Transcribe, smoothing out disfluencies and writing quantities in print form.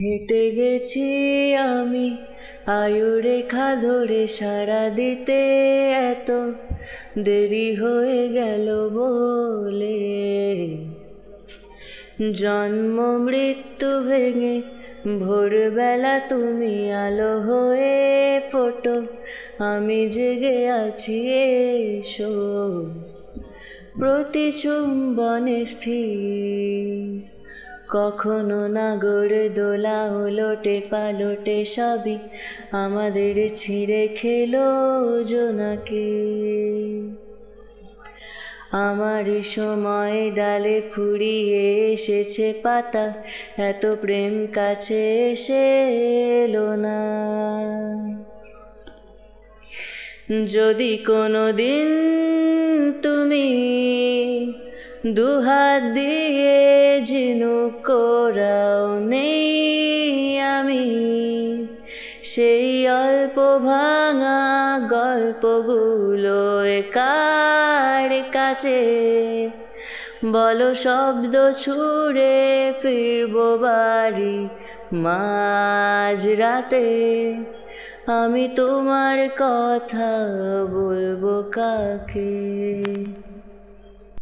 হেঁটে গেছি আমি আয়ুরেখা ধরে, সাড়া দিতে এত দেরি হয়ে গেল বলে। জন্ম মৃত্যু ভেঙে ভোরবেলা তুমি আলো হয়ে ফোটো, আমি জেগে আছি এসো। প্রতি চুম্বনে স্থির, কখনো না গড়ে দোলা ওলটে পালটে সবই আমাদের ছিঁড়ে খেলো জোনাকি। আমার সময় ডালে ফুরিয়ে এসেছে পাতা, এত প্রেম কাছে এসে এলো না। যদি কোনো দিন তুমি দুহাত দিয়ে ঝিনুক কোরাও, নেই আমি সেই অল্প ভাঙা গল্পগুলো কার কাছে। বলো শব্দ ছুড়ে ফিরবো বাড়ি মাঝ রাতে, আমি তোমার কথা বলবো কাকে।